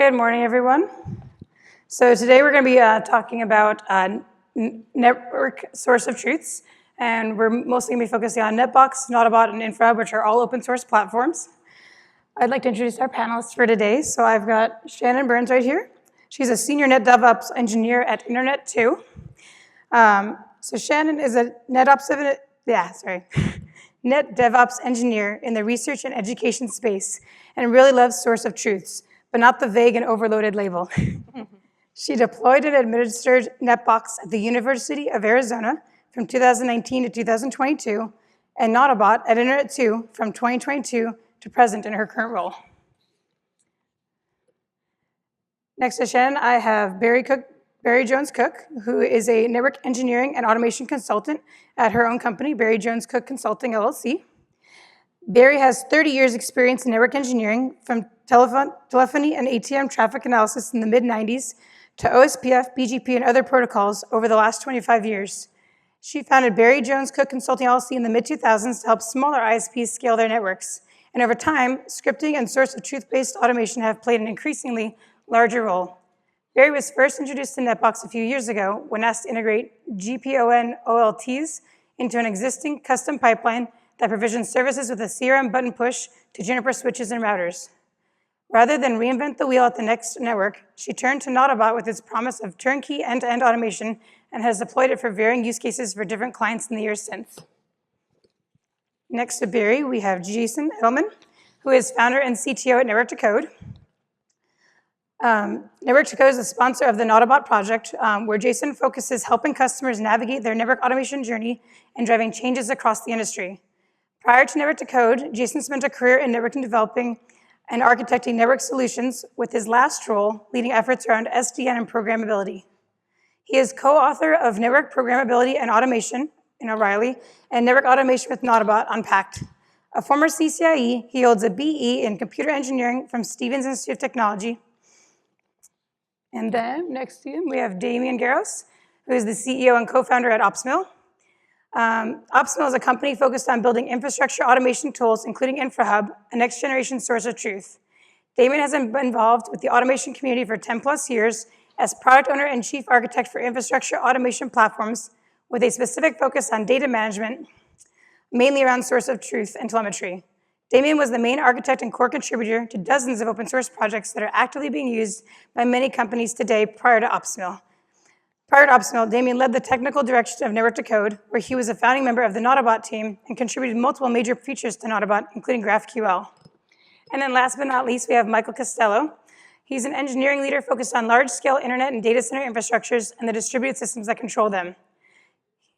Good morning, everyone. So today we're going to be talking about network source of truths, and we're mostly going to be focusing on NetBox, NautoBot, and Infrahub, which are all open source platforms. I'd like to introduce our panelists for today. So I've got Shannon Burns right here. She's a senior NetDevOps engineer at Internet 2. So Shannon is a NetDevOps engineer in the research and education space and really loves source of truths, but not the vague and overloaded label. She deployed and administered NetBox at the University of Arizona from 2019 to 2022, and NautoBot at Internet 2 from 2022 to present in her current role. Next to Shannon, I have Barry Jones Cook, who is a network engineering and automation consultant at her own company, Barry Jones Cook Consulting, LLC. Barry has 30 years experience in network engineering, from telephony and ATM traffic analysis in the mid-90s to OSPF, BGP, and other protocols over the last 25 years. She founded Barry Jones Cook Consulting, LLC in the mid-2000s to help smaller ISPs scale their networks. And over time, scripting and source of truth-based automation have played an increasingly larger role. Barry was first introduced to NetBox a few years ago when asked to integrate GPON OLTs into an existing custom pipeline that provisions services with a CRM button push to Juniper switches and routers. Rather than reinvent the wheel at the next network, she turned to NautoBot with its promise of turnkey end-to-end automation and has deployed it for varying use cases for different clients in the years since. Next to Barry, we have Jason Edelman, who is founder and CTO at Network to Code. Network to Code is the sponsor of the NautoBot project, where Jason focuses helping customers navigate their network automation journey and driving changes across the industry. Prior to Network to Code, Jason spent a career in networking developing and architecting network solutions, with his last role leading efforts around SDN and programmability. He is co-author of Network Programmability and Automation in O'Reilly and Network Automation with NautoBot Unpacked. A former CCIE, he holds a BE in Computer Engineering from Stevens Institute of Technology. And then next to him, we have Damian Garros, who is the CEO and co-founder at OpsMill. OpsMill is a company focused on building infrastructure automation tools, including Infrahub, a next-generation source of truth. Damian has been involved with the automation community for 10 plus years as product owner and chief architect for infrastructure automation platforms, with a specific focus on data management, mainly around source of truth and telemetry. Damian was the main architect and core contributor to dozens of open source projects that are actively being used by many companies today prior to OpsMill. Prior to OpsMill, Damian led the technical direction of Network to Code, where he was a founding member of the NautoBot team and contributed multiple major features to NautoBot, including GraphQL. And then last but not least, we have Michael Costello. He's an engineering leader focused on large-scale internet and data center infrastructures and the distributed systems that control them.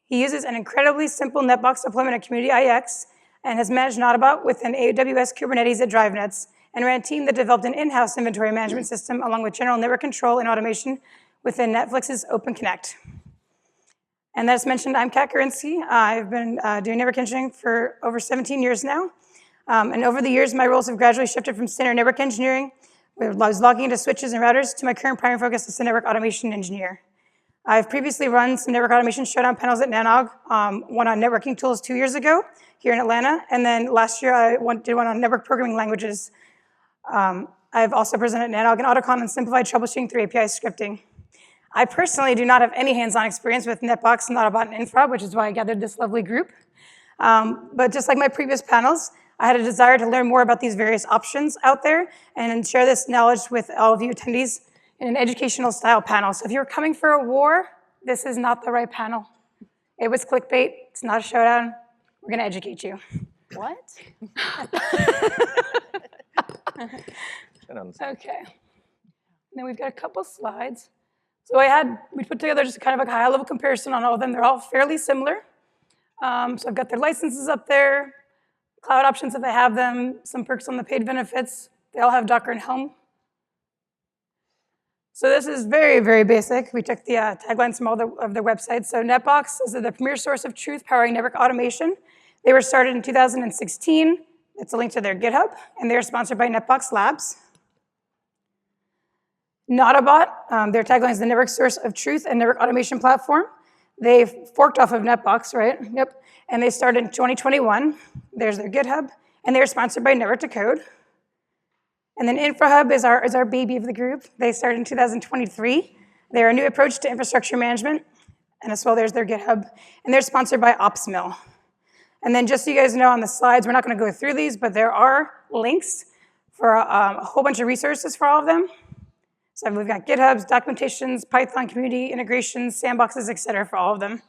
He uses an incredibly simple NetBox deployment of Community IX and has managed NautoBot with an AWS Kubernetes at DriveNets and ran a team that developed an in-house inventory management system along with general network control and automation within Netflix's OpenConnect. And as mentioned, I'm Kat Gorinsky. I've been doing network engineering for over 17 years now. And over the years, my roles have gradually shifted from standard network engineering, where I was logging into switches and routers, to my current primary focus as a network automation engineer. I've previously run some network automation showdown panels at NANOG, one on networking tools 2 years ago here in Atlanta, and then last year I did one on network programming languages. I've also presented at NANOG and AutoCon on simplified troubleshooting through API scripting. I personally do not have any hands-on experience with NetBox, NautoBot, and Infra, which is why I gathered this lovely group. But just like my previous panels, I had a desire to learn more about these various options out there and share this knowledge with all of you attendees in an educational style panel. So if you're coming for a war, this is not the right panel. It was clickbait, it's not a showdown. We're gonna educate you. What? Okay. And then we've got a couple slides. So we put together just kind of a high-level comparison on all of them. They're all fairly similar. So I've got their licenses up there, cloud options if they have them, some perks on the paid benefits. They all have Docker and Helm. So this is very, very basic. We took the taglines from all of their websites. So NetBox is the premier source of truth powering network automation. They were started in 2016. It's a link to their GitHub, and they're sponsored by NetBox Labs. NautoBot, their tagline is the network source of truth and network automation platform. They forked off of NetBox, right? Yep. And they started in 2021. There's their GitHub, and they're sponsored by Network to Code. And then Infrahub is our baby of the group. They started in 2023. They're a new approach to infrastructure management. And as well, there's their GitHub. And they're sponsored by OpsMill. And then just so you guys know on the slides, we're not going to go through these, but there are links for a whole bunch of resources for all of them. So we've got GitHubs, documentations, Python community integrations, sandboxes, et cetera, for all of them.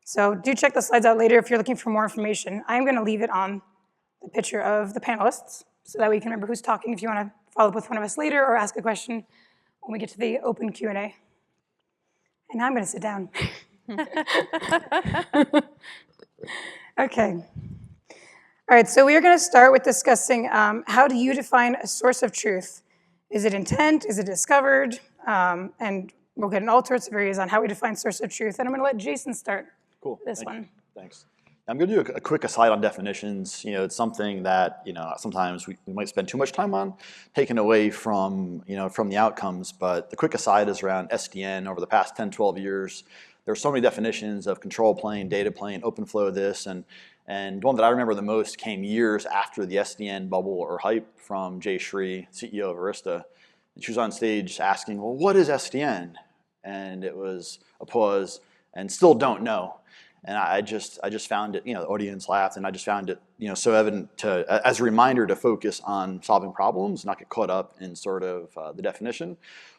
So do check the slides out later if you're looking for more information. I'm going to leave it on the picture of the panelists so that we can remember who's talking if you want to follow up with one of us later or ask a question when we get to the open Q&A. And now I'm going to sit down. Okay. All right, so we are going to start with discussing how do you define a source of truth? Is it intent? Is it discovered? And we'll get in all sorts of areas on how we define source of truth. And I'm going to let Jason start this one. Thanks. I'm going to do a quick aside on definitions. It's something that sometimes we might spend too much time on, taken away from from the outcomes. But the quick aside is around SDN. Over the past 10, 12 years, there are so many definitions of control plane, data plane, OpenFlow, this, and one that I remember the most came years after the SDN bubble or hype from Jay Shree, CEO of Arista. And she was on stage asking, well, what is SDN? And it was a pause, and still don't know. And I just found it, the audience laughed, and I just found it, so evident as a reminder to focus on solving problems, not get caught up in sort of the definition.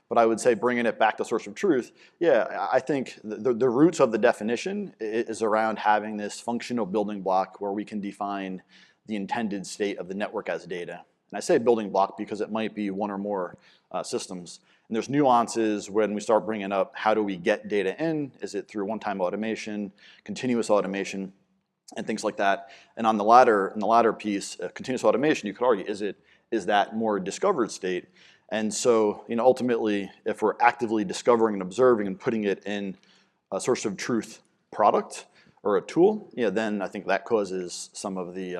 But I would say bringing it back to source of truth, I think the roots of the definition is around having this functional building block where we can define the intended state of the network as data. And I say building block because it might be one or more systems. And there's nuances when we start bringing up how do we get data in? Is it through one-time automation, continuous automation, and things like that? And on the latter piece, continuous automation, you could argue, is that more discovered state? And so, ultimately, if we're actively discovering and observing and putting it in a source of truth product or a tool, then I think that causes some of the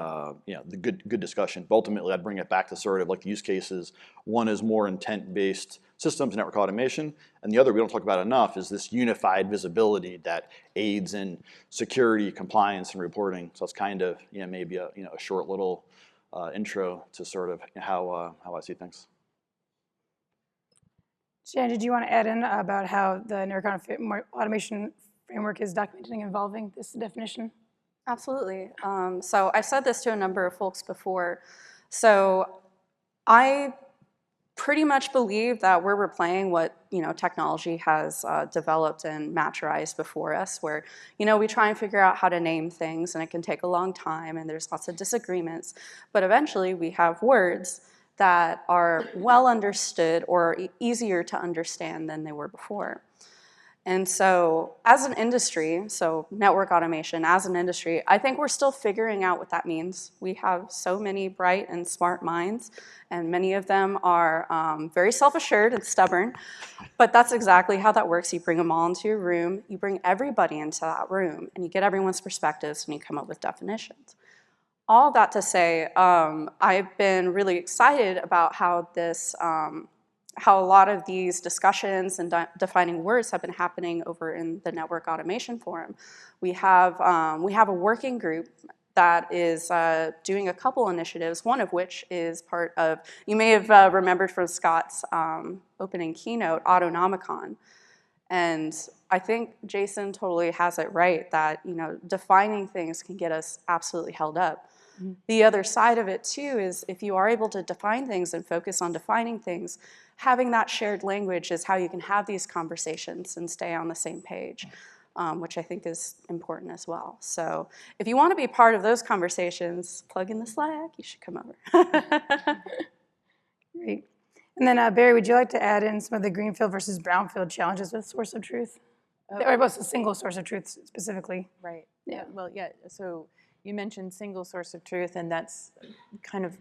the good discussion. But ultimately, I'd bring it back to sort of like the use cases. One is more intent-based systems, network automation, and the other we don't talk about enough is this unified visibility that aids in security, compliance, and reporting. So it's kind of maybe a short little intro to sort of how I see things. Jan, did you want to add in about how the network automation framework is documenting and evolving this definition? Absolutely. So I've said this to a number of folks before. So I pretty much believe that we're replaying what technology has developed and maturized before us, where we try and figure out how to name things, and it can take a long time, and there's lots of disagreements. But eventually, we have words that are well understood or easier to understand than they were before. And so as an industry, so network automation as an industry, I think we're still figuring out what that means. We have so many bright and smart minds, and many of them are very self-assured and stubborn, but that's exactly how that works. You bring them all into a room, you bring everybody into that room, and you get everyone's perspectives, and you come up with definitions. All that to say, I've been really excited about how how a lot of these discussions and defining words have been happening over in the Network Automation Forum. We have a working group that is doing a couple initiatives, one of which is part of, you may have remembered from Scott's opening keynote, Autonomicon. And I think Jason totally has it right that defining things can get us absolutely held up. Mm-hmm. The other side of it too is if you are able to define things and focus on defining things, having that shared language is how you can have these conversations and stay on the same page, which I think is important as well. So if you want to be part of those conversations, plug in the Slack, you should come over. Great. And then Barry, would you like to add in some of the greenfield versus brownfield challenges with source of truth? Or about a single source of truth specifically. Right. Yeah. Well, yeah. So you mentioned single source of truth, and that's kind of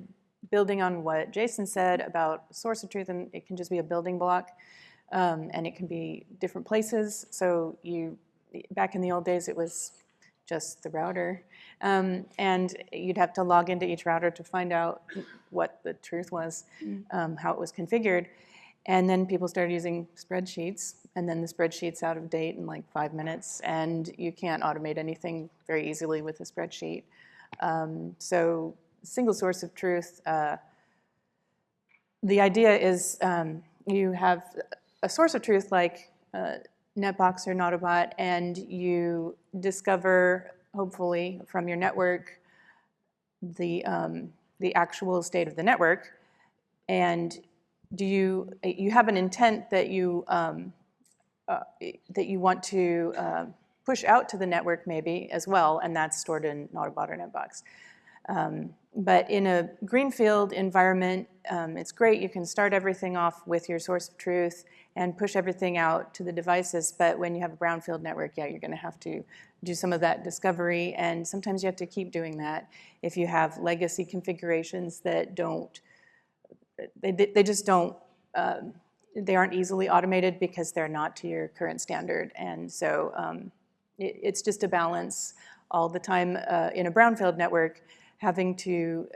building on what Jason said about source of truth, and it can just be a building block, and it can be different places. So back in the old days, it was just the router, and you'd have to log into each router to find out what the truth was, how it was configured. And then people started using spreadsheets, and then the spreadsheet's out of date in like 5 minutes, and you can't automate anything very easily with a spreadsheet. So single source of truth the idea is you have a source of truth like NetBox or NautoBot, and you discover, hopefully, from your network, the actual state of the network. And do you have an intent that you want to push out to the network maybe as well, and that's stored in NautoBot or NetBox. But in a greenfield environment, it's great. You can start everything off with your source of truth and push everything out to the devices. But when you have a brownfield network, yeah, you're going to have to do some of that discovery. And sometimes you have to keep doing that if you have legacy configurations that don't, they just don't, they aren't easily automated because they're not to your current standard. And so it's just a balance all the time in a brownfield network, having to,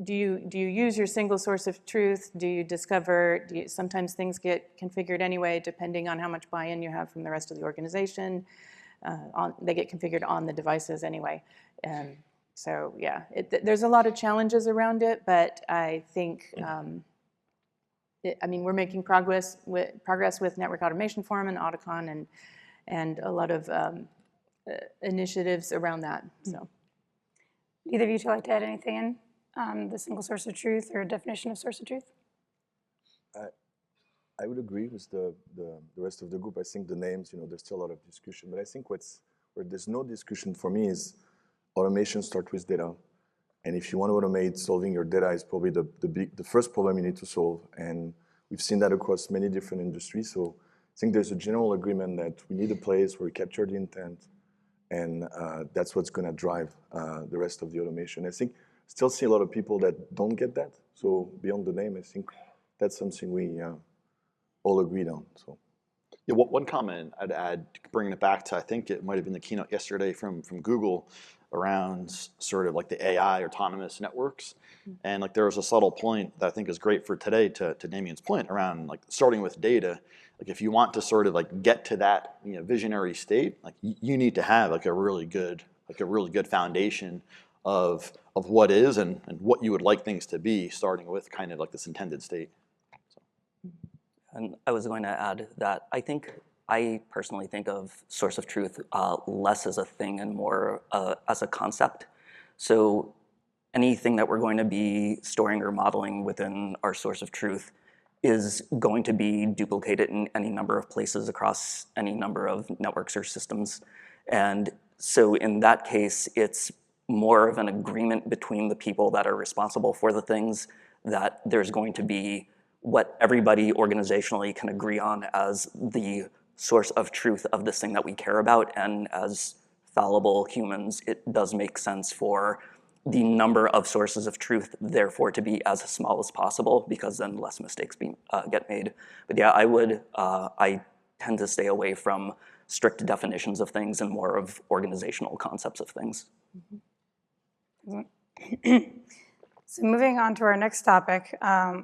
do you use your single source of truth? Do you discover, sometimes things get configured anyway, depending on how much buy-in you have from the rest of the organization. They get configured on the devices anyway. So yeah, there's a lot of challenges around it, but I think, I mean, we're making progress with Network Automation Forum and Autocon and a lot of initiatives around that. So, Either of you two like to add anything in the single source of truth or definition of source of truth? I would agree with the rest of the group. I think the names, there's still a lot of discussion, but I think where there's no discussion for me is automation starts with data. And if you want to automate, solving your data is probably the first problem you need to solve. And we've seen that across many different industries. So I think there's a general agreement that we need a place where we capture the intent, and that's what's going to drive the rest of the automation. I think still see a lot of people that don't get that. So beyond the name, I think that's something we all agreed on. So. Yeah, one comment I'd add, bringing it back to, I think it might have been the keynote yesterday from Google around sort of like the AI autonomous networks. And like there was a subtle point that I think is great for today to Damien's point around like starting with data. Like if you want to sort of like get to that visionary state, like you need to have like a really good foundation of what is and what you would like things to be, starting with kind of like this intended state. And I was going to add that I personally think of source of truth less as a thing and more as a concept. So anything that we're going to be storing or modeling within our source of truth is going to be duplicated in any number of places across any number of networks or systems. And so in that case, it's more of an agreement between the people that are responsible for the things, that there's going to be what everybody organizationally can agree on as the source of truth of this thing that we care about. And as fallible humans, it does make sense for the number of sources of truth, therefore, to be as small as possible, because then less mistakes get made. But yeah, I tend to stay away from strict definitions of things and more of organizational concepts of things. So moving on to our next topic,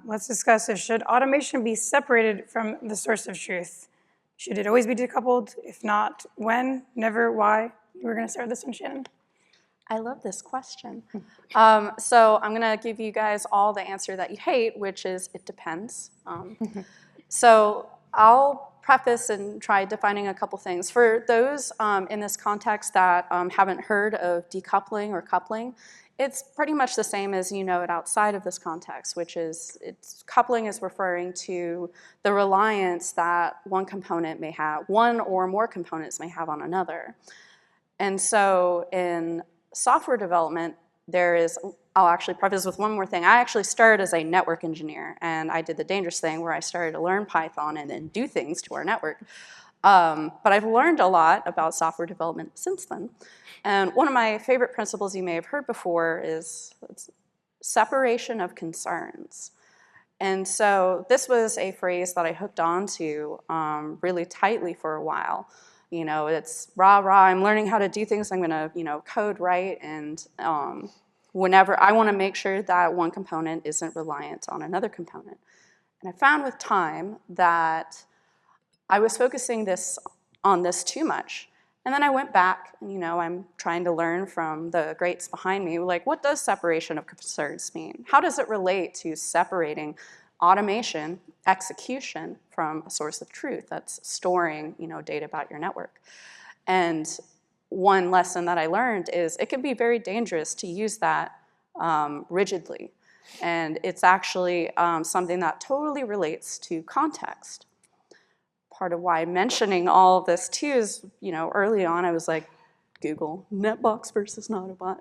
let's discuss should automation be separated from the source of truth? Should it always be decoupled? If not, when? Never? Why? We're going to start this one, Shannon. I love this question. So I'm going to give you guys all the answer that you hate, which is it depends. So I'll preface and try defining a couple things. For those in this context that haven't heard of decoupling or coupling, it's pretty much the same as you know it outside of this context, which is coupling is referring to the reliance that one component may have, one or more components may have on another. And so in software development, I'll actually preface with one more thing. I actually started as a network engineer, and I did the dangerous thing where I started to learn Python and then do things to our network. But I've learned a lot about software development since then. And one of my favorite principles you may have heard before is separation of concerns. And so this was a phrase that I hooked onto really tightly for a while. It's rah, rah, I'm learning how to do things, I'm gonna, code right, and whenever I wanna make sure that one component isn't reliant on another component. And I found with time that I was focusing on this too much. And then I went back, and I'm trying to learn from the greats behind me, like, what does separation of concerns mean? How does it relate to separating automation, execution from a source of truth that's storing, data about your network? And one lesson that I learned is it can be very dangerous to use that rigidly. And it's actually something that totally relates to context. Part of why I'm mentioning all of this too is, early on I was like, Google NetBox versus NautoBot,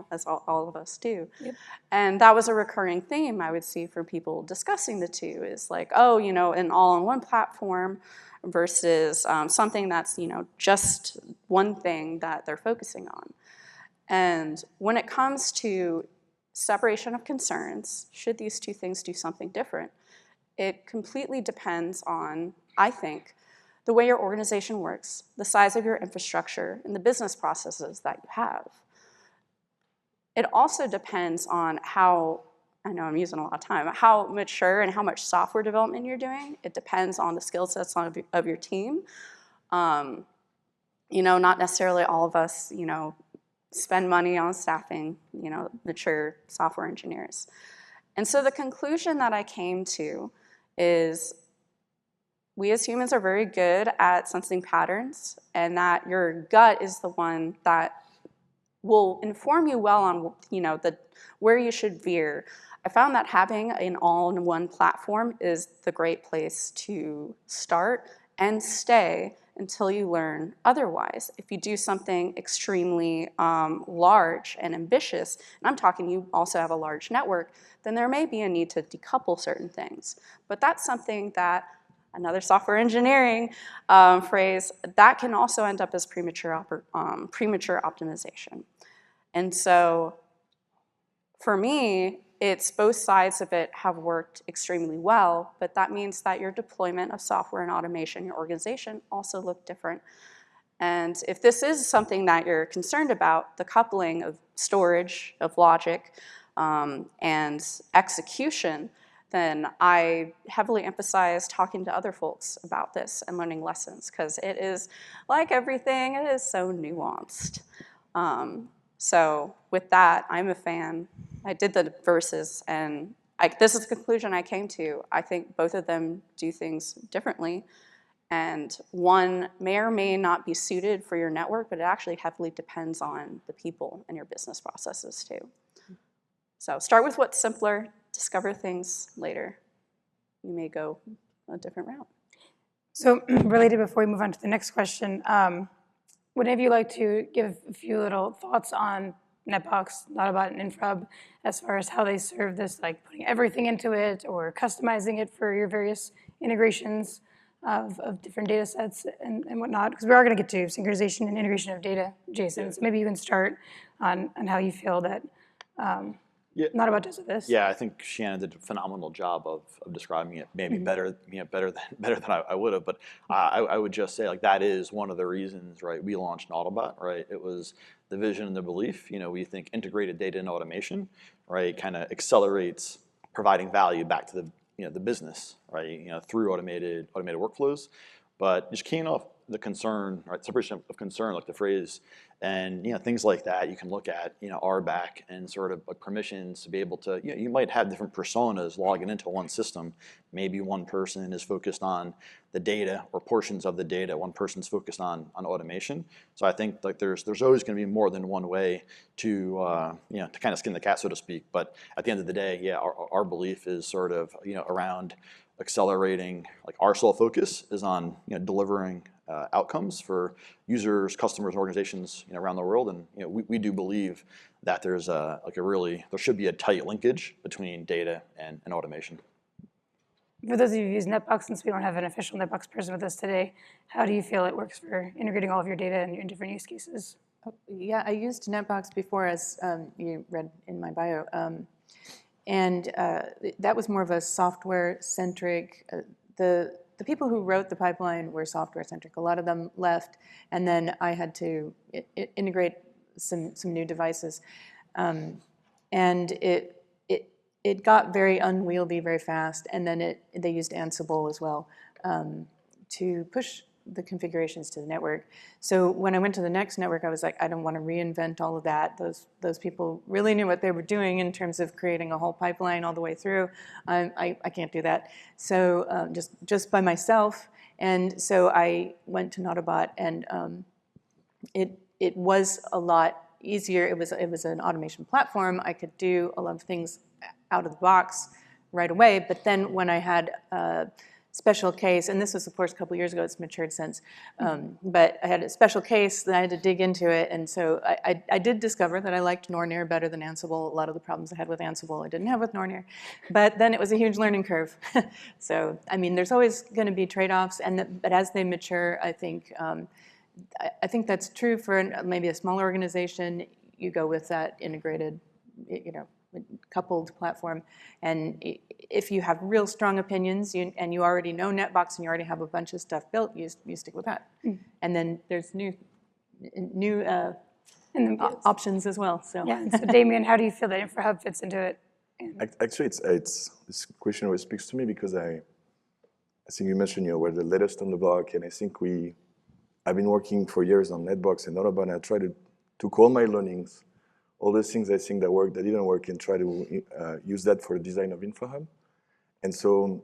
as all of us do. Yep. And that was a recurring theme I would see from people discussing the two, is like, oh, an all-in-one platform versus something that's, just one thing that they're focusing on. And when it comes to separation of concerns, should these two things do something different? It completely depends on, I think, the way your organization works, the size of your infrastructure, and the business processes that you have. It also depends on how, I know I'm using a lot of time, how mature and how much software development you're doing. It depends on the skill sets of your team. Not necessarily all of us, spend money on staffing, mature software engineers. And so the conclusion that I came to is we as humans are very good at sensing patterns, and that your gut is the one that will inform you well on, where you should veer. I found that having an all-in-one platform is the great place to start and stay until you learn otherwise. If you do something extremely large and ambitious, and I'm talking you also have a large network, then there may be a need to decouple certain things. But that's something that, another software engineering phrase, that can also end up as premature optimization. And so for me, it's both sides of it have worked extremely well, but that means that your deployment of software and automation, your organization, also look different. And if this is something that you're concerned about, the coupling of storage, of logic, and execution, then I heavily emphasize talking to other folks about this and learning lessons, because it is, like everything, it is so nuanced. So with that, I'm a fan. I did the verses, and this is the conclusion I came to. I think both of them do things differently, and one may or may not be suited for your network, but it actually heavily depends on the people and your business processes too. So start with what's simpler, discover things later. You may go a different route. So related, before we move on to the next question, would any of you like to give a few little thoughts on NetBox, NautoBot, and Infrahub as far as how they serve this, like putting everything into it or customizing it for your various integrations of different data sets and whatnot? Because we are going to get to synchronization and integration of data, Jason. So maybe you can start on how you feel that NautoBot does with this. Yeah, I think Shannon did a phenomenal job of describing it, maybe better than I would have. But I would just say, like, that is one of the reasons, right? We launched NautoBot, right? It was the vision and the belief. We think integrated data and automation, right, kind of accelerates providing value back to the business, right? Through automated workflows. But just keying off the concern, right? Separation of concern, like the phrase, and things like that. You can look at RBAC and sort of like permissions to be able to. You might have different personas logging into one system. Maybe one person is focused on the data or portions of the data. One person's focused on automation. So I think like there's always going to be more than one way to to kind of skin the cat, so to speak. But at the end of the day, yeah, our belief is sort of around accelerating. Like our sole focus is on delivering outcomes for users, customers, organizations around the world, and we do believe that there should be a tight linkage between data and automation. For those of you who use NetBox, since we don't have an official NetBox person with us today, how do you feel it works for integrating all of your data in different use cases? Yeah, I used NetBox before, as you read in my bio, and that was more of a software-centric. The people who wrote the pipeline were software-centric. A lot of them left, and then I had to integrate some new devices, and it got very unwieldy very fast. And then they used Ansible as well to push the configurations to the network. So when I went to the next network, I was like, I don't want to reinvent all of that. Those people really knew what they were doing in terms of creating a whole pipeline all the way through. I can't do that. So just by myself. And so I went to NautoBot, and it was a lot easier. It was an automation platform. I could do a lot of things out of the box right away. But then when I had a special case, and this was of course a couple years ago, it's matured since, but I had a special case that I had to dig into it. And so I did discover that I liked Nornir better than Ansible. A lot of the problems I had with Ansible I didn't have with Nornir. But then it was a huge learning curve. So, I mean, there's always going to be trade-offs, but as they mature, I think that's true for maybe a smaller organization. You go with that integrated, coupled platform. And if you have real strong opinions and you already know NetBox and you already have a bunch of stuff built, you stick with that. And then there's new options as well. So. Yeah, and so Damien, how do you feel that Infrahub fits into it? Actually, it's this question always speaks to me because I think you mentioned we're the latest on the block, and I think I've been working for years on NetBox and NautoBot, and I try to took all my learnings, all the things I think that worked, that didn't work, and try to use that for the design of Infrahub. And so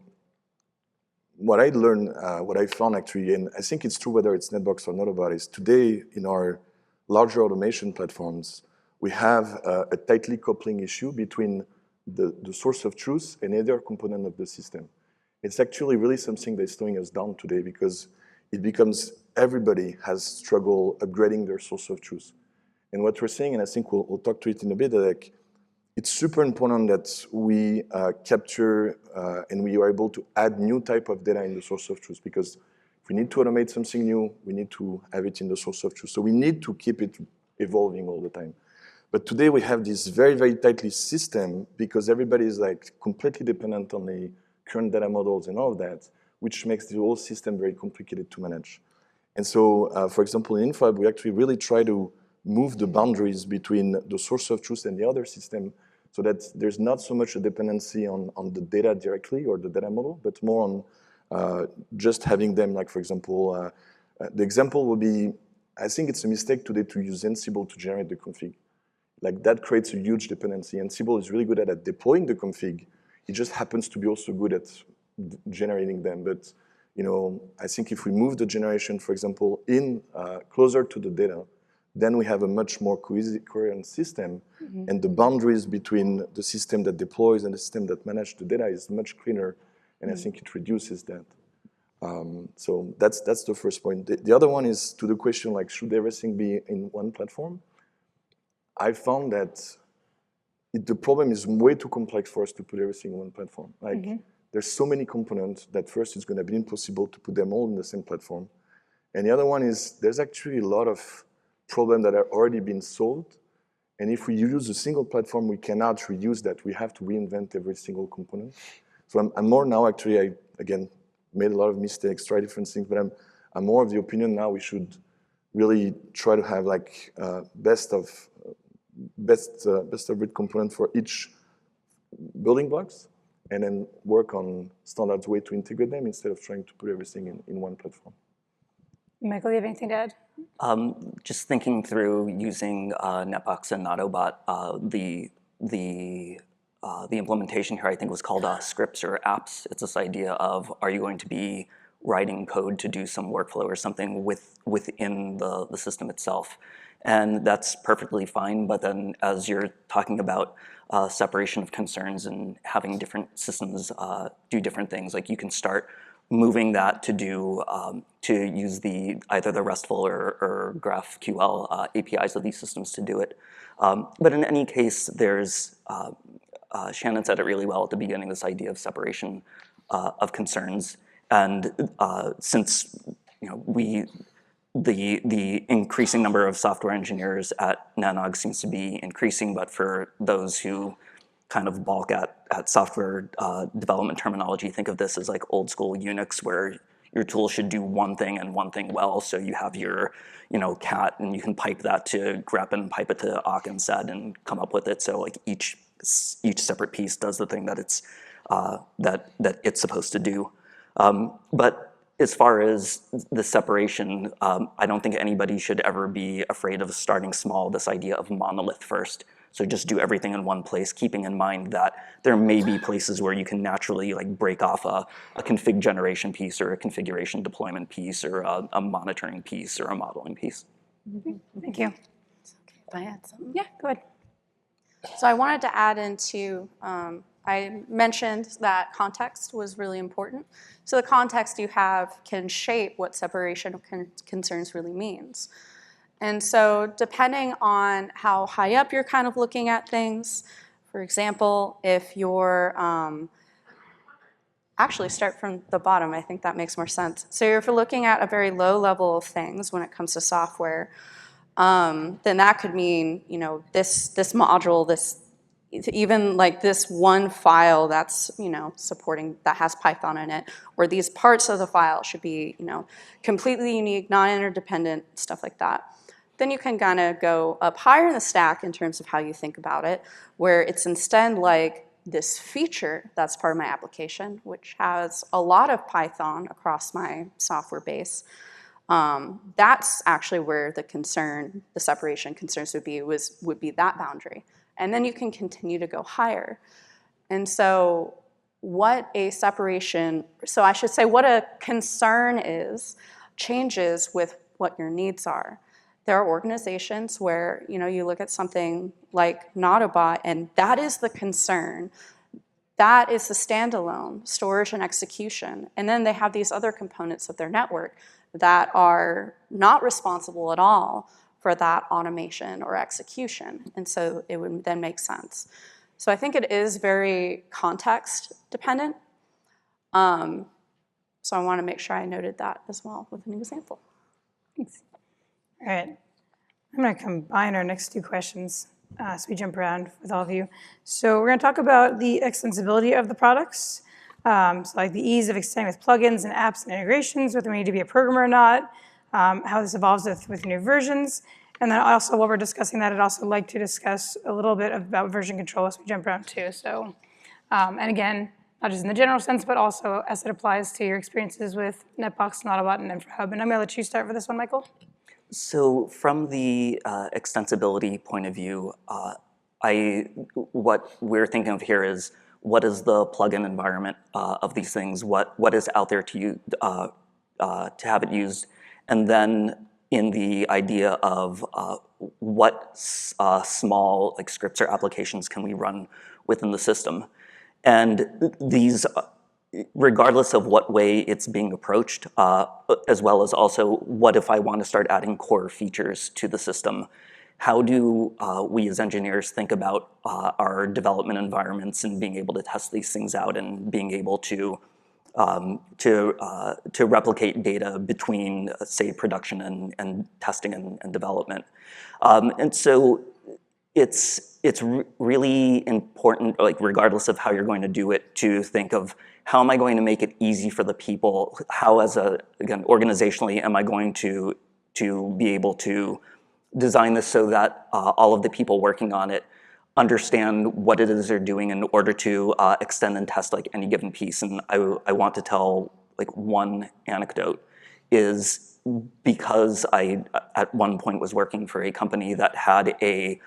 what I learned, what I found actually, and I think it's true whether it's NetBox or NautoBot, is today in our larger automation platforms, we have a tightly coupling issue between the source of truth and either component of the system. It's actually really something that's slowing us down today because it becomes everybody has struggled upgrading their source of truth. And what we're saying, and I think we'll talk to it in a bit, like it's super important that we capture and we are able to add new type of data in the source of truth, because if we need to automate something new, we need to have it in the source of truth. So we need to keep it evolving all the time. But today we have this very, very tightly system because everybody is like completely dependent on the current data models and all of that, which makes the whole system very complicated to manage. And so, for example, in Infrahub, we actually really try to move the boundaries between the source of truth and the other system so that there's not so much a dependency on the data directly or the data model, but more on just having them, like, for example, the example would be, I think it's a mistake today to use Ansible to generate the config. Like, that creates a huge dependency. Ansible is really good at deploying the config. It just happens to be also good at generating them. But I think if we move the generation, for example, in closer to the data, then we have a much more coherent system, and the boundaries between the system that deploys and the system that manages the data is much cleaner, and I think it reduces that. So that's the first point. The other one is to the question, like, should everything be in one platform? I found that the problem is way too complex for us to put everything in one platform. Like, there's so many components that first it's going to be impossible to put them all in the same platform. And the other one is there's actually a lot of problems that are already been solved. And if we use a single platform, we cannot reuse that. We have to reinvent every single component. So I'm more now, actually, I, again, made a lot of mistakes, try different things, but I'm more of the opinion now we should really try to have like best of breed component for each building blocks, and then work on standards way to integrate them instead of trying to put everything in one platform. Michael, you have anything to add? Just thinking through using NetBox and NautoBot, the implementation here I think was called scripts or apps. It's this idea of, are you going to be writing code to do some workflow or something within the system itself? And that's perfectly fine, but then as you're talking about separation of concerns and having different systems do different things, like you can start moving that to do to use either the RESTful or GraphQL APIs of these systems to do it. But in any case, there's Shannon said it really well at the beginning, this idea of separation of concerns. And since the increasing number of software engineers at Nanog seems to be increasing, but for those who kind of balk at software development terminology, think of this as like old school Unix, where your tool should do one thing and one thing well. So you have your cat, and you can pipe that to grep and pipe it to awk and set and come up with it. So like each separate piece does the thing that it's supposed to do. But as far as the separation, I don't think anybody should ever be afraid of starting small, this idea of monolith first. So just do everything in one place, keeping in mind that there may be places where you can naturally like break off a config generation piece or a configuration deployment piece or a monitoring piece or a modeling piece. Thank you. Can I add something? Yeah, go ahead. So I wanted to add into, I mentioned that context was really important. So the context you have can shape what separation of concerns really means. And so depending on how high up you're kind of looking at things, for example, if you're, actually start from the bottom, I think that makes more sense. So if you're looking at a very low level of things when it comes to software, then that could mean, you know, this module, even like this one file that's, you know, supporting, that has Python in it, or these parts of the file should be, you know, completely unique, non-interdependent, stuff like that. Then you can kind of go up higher in the stack in terms of how you think about it, where it's instead like this feature that's part of my application, which has a lot of Python across my software base. That's actually where the concern, the separation concerns would be that boundary. And then you can continue to go higher. And so what a separation, so I should say what a concern is, changes with what your needs are. There are organizations where, you know, you look at something like NautoBot, and that is the concern. That is the standalone storage and execution. And then they have these other components of their network that are not responsible at all for that automation or execution. And so it would then make sense. So I think it is very context dependent. So I want to make sure I noted that as well with an example. Thanks. All right. I'm going to combine our next two questions so we jump around with all of you. So we're going to talk about the extensibility of the products. So like the ease of extending with plugins and apps and integrations, whether we need to be a programmer or not, how this evolves with new versions. And then also while we're discussing that, I'd also like to discuss a little bit about version control as we jump around too. So, and again, not just in the general sense, but also as it applies to your experiences with NetBox, NautoBot, and Infrahub. And I'm going to let you start for this one, Michael. So from the extensibility point of view, what we're thinking of here is what is the plugin environment of these things? What is out there to have it used? And then in the idea of what small like scripts or applications can we run within the system? And these, regardless of what way it's being approached, as well as also what if I want to start adding core features to the system, how do we as engineers think about our development environments and being able to test these things out and being able to replicate data between, say, production and testing and development. And so it's really important, like regardless of how you're going to do it, to think of how am I going to make it easy for the people? How, again, organizationally, am I going to be able to design this so that all of the people working on it understand what it is they're doing in order to extend and test like any given piece? And I want to tell like one anecdote is because I at one point was working for a company that had a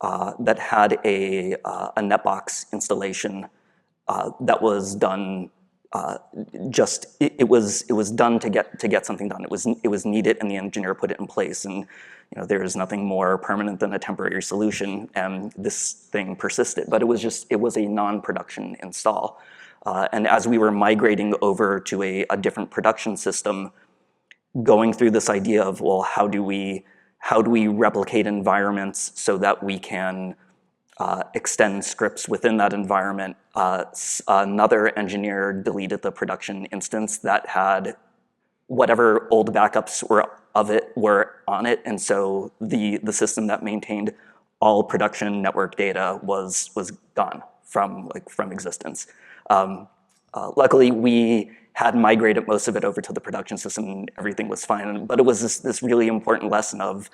NetBox installation that was done. It was done to get something done. It was needed, and the engineer put it in place. And you know, there is nothing more permanent than a temporary solution. And this thing persisted, but it was a non-production install. And as we were migrating over to a different production system, going through this idea of, well, how do we replicate environments so that we can extend scripts within that environment. Another engineer deleted the production instance that had whatever old backups were on it, and so the system that maintained all production network data was gone from existence. Luckily, we had migrated most of it over to the production system, and everything was fine. But it was this really important lesson of,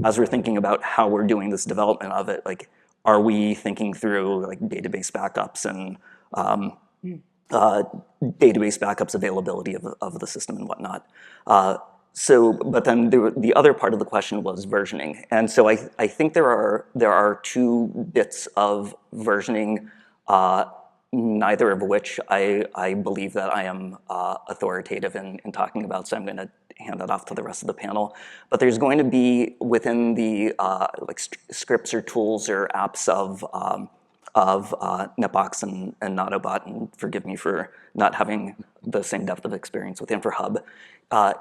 as we're thinking about how we're doing this development of it, like, are we thinking through like database backups and database backups, availability of the system and whatnot. But then the other part of the question was versioning. And so I think there are two bits of versioning, neither of which I believe that I am authoritative in talking about, so I'm going to hand that off to the rest of the panel. But there's going to be within the scripts or tools or apps of NetBox and NautoBot, and forgive me for not having the same depth of experience with Infrahub,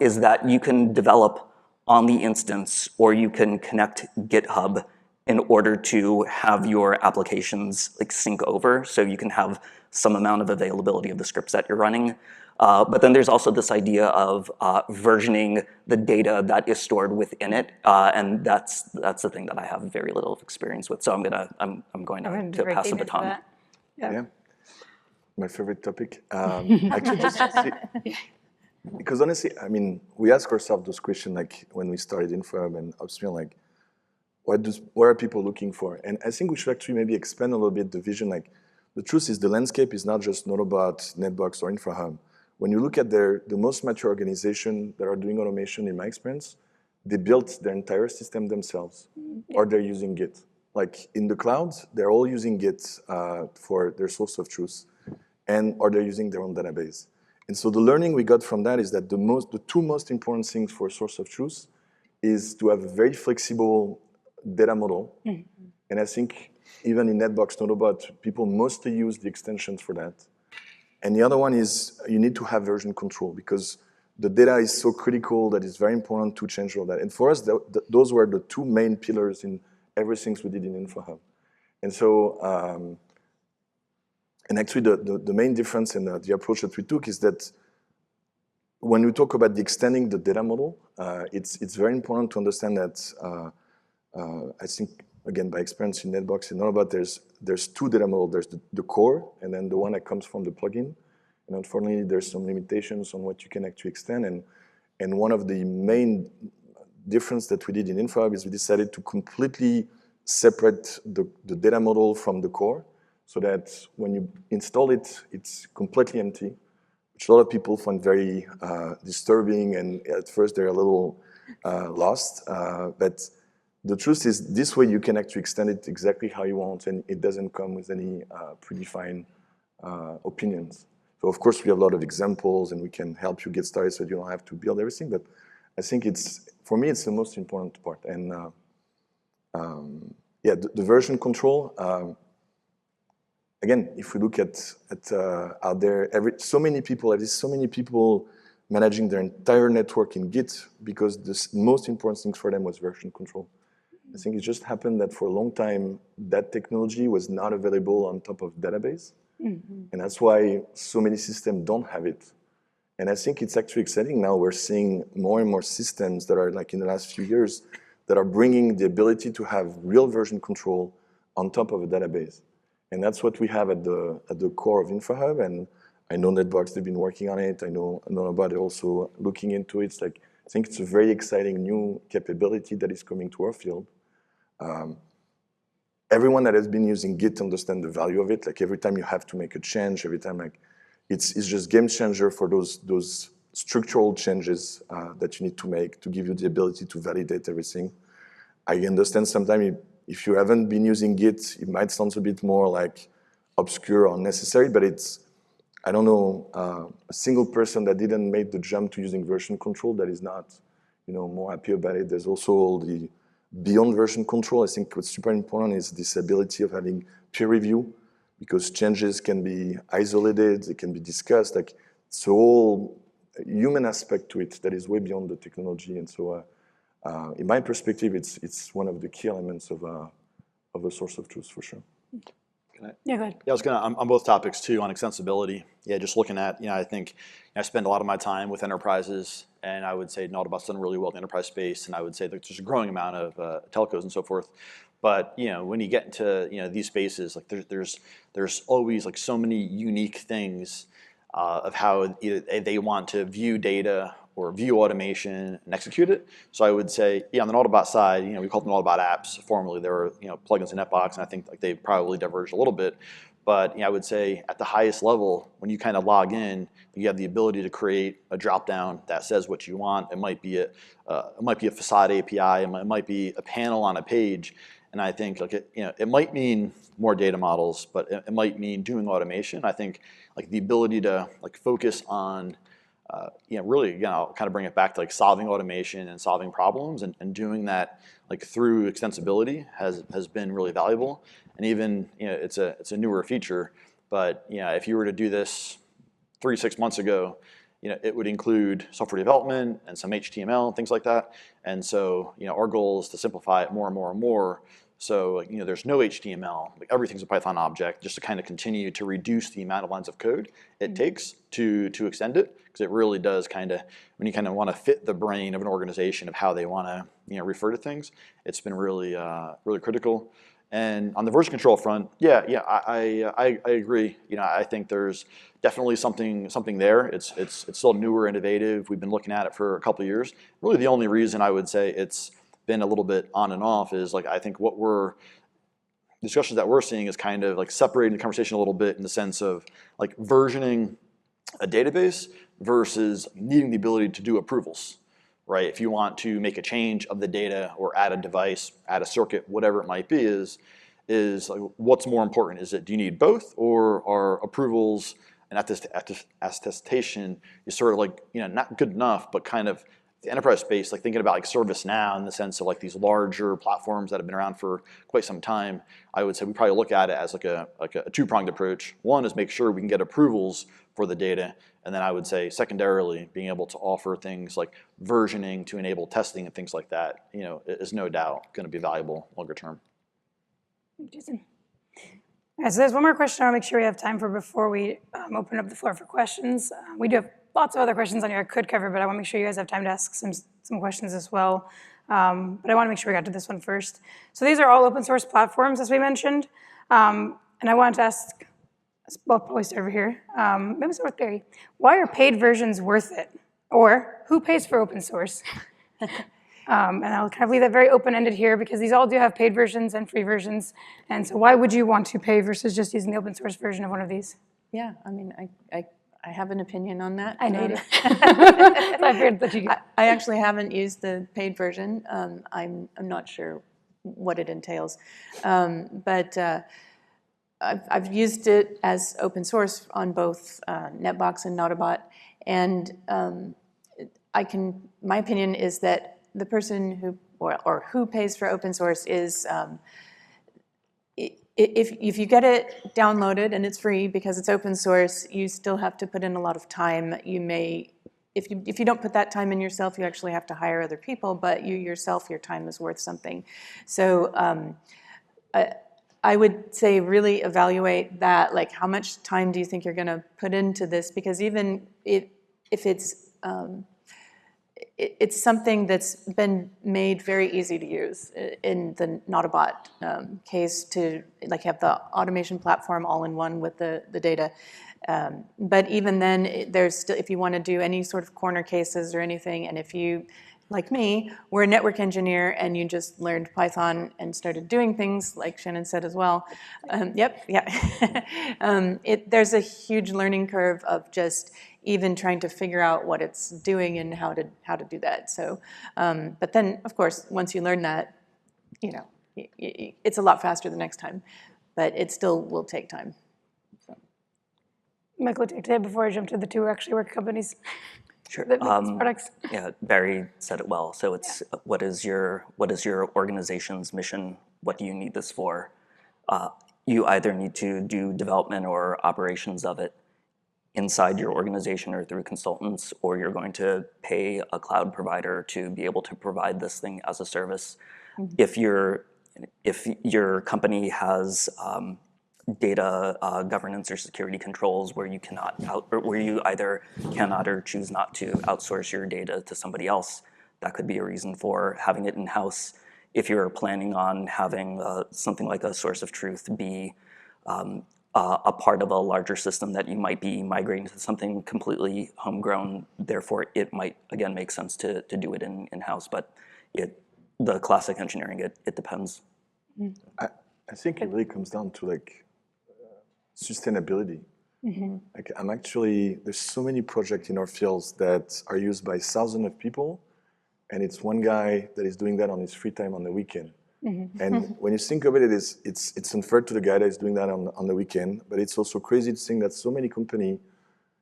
is that you can develop on the instance or you can connect GitHub in order to have your applications sync over, so you can have some amount of availability of the scripts that you're running. But then there's also this idea of versioning the data that is stored within it, and that's the thing that I have very little experience with. So I'm going to pass the baton. Yeah, my favorite topic. Actually, just because honestly, I mean, we ask ourselves those questions like when we started Infrahub and Upstream, like what are people looking for? And I think we should actually maybe expand a little bit the vision. Like the truth is, the landscape is not just NautoBot, NetBox, or Infrahub. When you look at the most mature organizations that are doing automation, in my experience, they built their entire system themselves, or they're using Git. Like in the cloud, they're all using Git for their source of truth, or they're using their own database. And so the learning we got from that is that the two most important things for source of truth is to have a very flexible data model. And I think even in NetBox NautoBot, people mostly use the extensions for that. And the other one is you need to have version control, because the data is so critical that it's very important to change all that. And for us, those were the two main pillars in everything we did in Infrahub. And so, and actually the main difference in the approach that we took is that when we talk about extending the data model, it's very important to understand that I think, again, by experience in NetBox and NautoBot, there's two data models. There's the core, and then the one that comes from the plugin. And unfortunately, there's some limitations on what you can actually extend. And one of the main difference that we did in Infrahub is we decided to completely separate the data model from the core, so that when you install it, it's completely empty, which a lot of people find very disturbing, and at first they're a little lost. But the truth is, this way you can actually extend it exactly how you want, and it doesn't come with any predefined opinions. So of course we have a lot of examples, and we can help you get started so you don't have to build everything. But I think for me, it's the most important part. And yeah, the version control. Again, if we look at out there, so many people managing their entire network in Git, because the most important thing for them was version control. I think it just happened that for a long time, that technology was not available on top of database. And that's why so many systems don't have it. And I think it's actually exciting now. We're seeing more and more systems that are, like in the last few years, that are bringing the ability to have real version control on top of a database. And that's what we have at the core of Infrahub. And I know NetBox, they've been working on it. I know NautoBot also looking into it. It's like, I think it's a very exciting new capability that is coming to our field. Everyone that has been using Git understands the value of it. Like every time you have to make a change, every time, like it's just game changer for those structural changes that you need to make to give you the ability to validate everything. I understand sometimes if you haven't been using Git, it might sound a bit more like obscure or unnecessary, but it's, I don't know, a single person that didn't make the jump to using version control that is not, more happy about it. There's also all the beyond version control. I think what's super important is this ability of having peer review, because changes can be isolated, they can be discussed. Like it's a whole human aspect to it that is way beyond the technology. And so, in my perspective, it's one of the key elements of a source of truth for sure. Yeah, go ahead. Yeah, I was on both topics too, on extensibility. Yeah, just looking at, I think I spend a lot of my time with enterprises, and I would say NautoBot's done really well in the enterprise space, and I would say that there's a growing amount of telcos and so forth. But when you get into these spaces, like there's always like so many unique things of how either they want to view data or view automation and execute it. So I would say, on the NautoBot side, we called them NautoBot apps. Formerly, there were plugins in NetBox, and I think like they probably diverged a little bit. But I would say at the highest level, when you kind of log in, you have the ability to create a dropdown that says what you want. It might be a facade API. It might be a panel on a page. And I think like it might mean more data models, but it might mean doing automation. I think like the ability to like focus on really, kind of bring it back to like solving automation and solving problems and doing that like through extensibility has been really valuable. And even, it's a newer feature, but if you were to do this 6 months ago, it would include software development and some HTML and things like that. And so, our goal is to simplify it more and more and more. So, there's no HTML, like everything's a Python object, just to kind of continue to reduce the amount of lines of code it takes to extend it, because it really does kind of, when you kind of want to fit the brain of an organization of how they want to, refer to things, it's been really, really critical. And on the version control front, I agree. I think there's definitely something there. It's still newer, innovative. We've been looking at it for a couple of years. Really, the only reason I would say it's been a little bit on and off is like I think discussions that we're seeing is kind of like separating the conversation a little bit in the sense of like versioning a database versus needing the ability to do approvals. Right? If you want to make a change of the data or add a device, add a circuit, whatever it might be, is like, what's more important? Do you need both, or are approvals and attestation is sort of like not good enough, but kind of the enterprise space, like thinking about like ServiceNow in the sense of like these larger platforms that have been around for quite some time, I would say we probably look at it as like a two-pronged approach. One is make sure we can get approvals for the data, and then I would say secondarily being able to offer things like versioning to enable testing and things like that, is no doubt going to be valuable longer term. Jason. All right, so there's one more question I'll make sure we have time for before we open up the floor for questions. We do have lots of other questions on here I could cover, but I want to make sure you guys have time to ask some questions as well. But I want to make sure we got to this one first. So these are all open source platforms, as we mentioned. And I wanted to ask, well, probably start over here. Maybe start with Barry. Why are paid versions worth it? Or who pays for open source? And I'll kind of leave that very open-ended here because these all do have paid versions and free versions. And so why would you want to pay versus just using the open source version of one of these? Yeah, I mean, I have an opinion on that. I know you do. I figured that you could. I actually haven't used the paid version. I'm not sure what it entails. But I've used it as open source on both NetBox and NautoBot. And my opinion is that the person who pays for open source is, if you get it downloaded and it's free because it's open source, you still have to put in a lot of time. You may, if you don't put that time in yourself, you actually have to hire other people, but you yourself, your time is worth something. So I would say really evaluate that, like how much time do you think you're gonna put into this? Because even if it's something that's been made very easy to use in the NautoBot case to like have the automation platform all in one with the data. But even then, there's still, if you want to do any sort of corner cases or anything, and if you, like me, were a network engineer and you just learned Python and started doing things, like Shannon said as well, there's a huge learning curve of just even trying to figure out what it's doing and how to do that. So, but then, of course, once you learn that, it's a lot faster the next time, but it still will take time. So. Michael, take it before I jump to the two who actually work companies. Sure. That make these products. Yeah, Barry said it well. So it's what is your organization's mission? What do you need this for? You either need to do development or operations of it inside your organization or through consultants, or you're going to pay a cloud provider to be able to provide this thing as a service. Mm-hmm. If your company has data governance or security controls where you where you either cannot or choose not to outsource your data to somebody else, that could be a reason for having it in-house. If you're planning on having something like a source of truth be a part of a larger system that you might be migrating to something completely homegrown, therefore it might, again, make sense to do it in-house, but the classic engineering, it depends. I think it really comes down to like sustainability. Like I'm actually, there's so many projects in our fields that are used by thousands of people, and it's one guy that is doing that on his free time on the weekend. And when you think of it, it's unfair to the guy that is doing that on the weekend, but it's also crazy to think that so many companies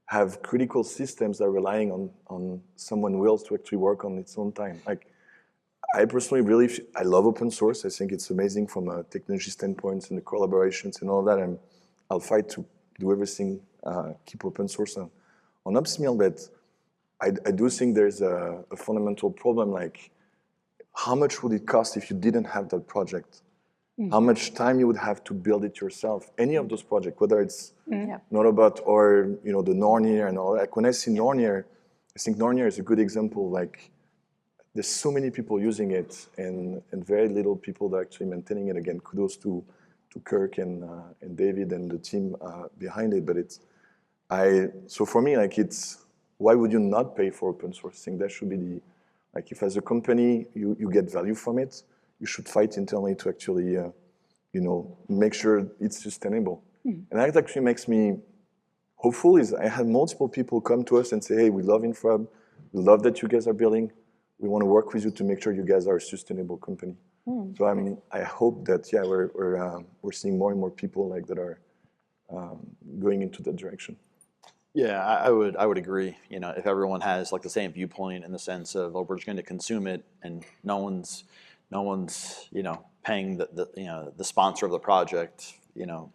have critical systems that are relying on someone else to actually work on its own time. Like, I personally really, I love open source. I think it's amazing from a technology standpoint and the collaborations and all that. And I'll fight to do everything, keep open source on Upsmill, but I do think there's a fundamental problem, like how much would it cost if you didn't have that project? How much time you would have to build it yourself? Any of those projects, whether it's NautoBot or the Nornir and all that. Like when I see Nornir, I think Nornir is a good example. Like there's so many people using it and very little people that are actually maintaining it. Again, kudos to Kirk and David and the team behind it. But so for me, like why would you not pay for open source? I think that should be like if as a company you get value from it, you should fight internally to actually, make sure it's sustainable. And that actually makes me hopeful. Is I had multiple people come to us and say, "Hey, we love Infrahub. We love that you guys are building. We want to work with you to make sure you guys are a sustainable company." So I hope that we're seeing more and more people like that are going into that direction. Yeah, I would agree. If everyone has like the same viewpoint in the sense of, oh, we're just going to consume it, and no one's paying the sponsor of the project,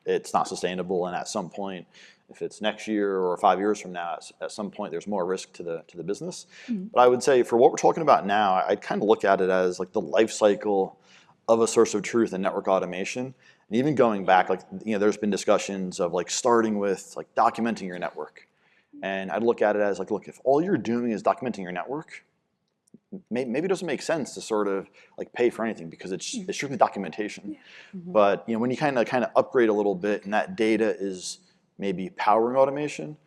it's not sustainable. And at some point, if it's next year or 5 years from now, at some point there's more risk to the business. But I would say for what we're talking about now, I'd kind of look at it as like the life cycle of a source of truth in network automation. And even going back, like there's been discussions of like starting with like documenting your network. And I'd look at it as like, look, if all you're doing is documenting your network, maybe it doesn't make sense to sort of like pay for anything because it's strictly documentation. But when you kind of upgrade a little bit and that data is maybe powering automation,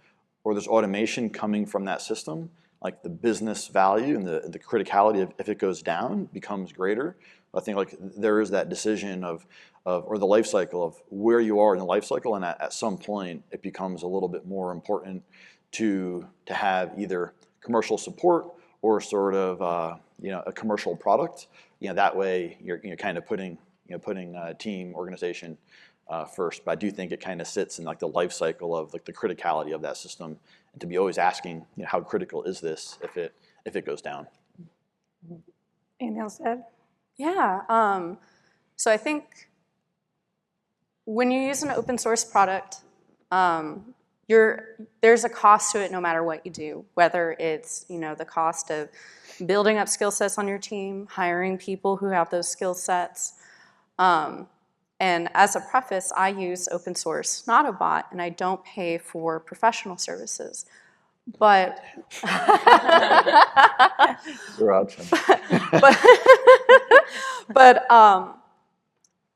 or there's automation coming from that system, like the business value and the criticality of if it goes down becomes greater. I think like there is that decision or the life cycle of where you are in the life cycle, and at some point it becomes a little bit more important to have either commercial support or sort of a commercial product. That way you're kind of putting team organization first. But I do think it kind of sits in like the life cycle of like the criticality of that system, and to be always asking, how critical is this if it goes down. Anything else to add? Yeah. So I think when you use an open source product, there's a cost to it no matter what you do, whether it's the cost of building up skill sets on your team, hiring people who have those skill sets. And as a preface, I use open source NautoBot, and I don't pay for professional services. But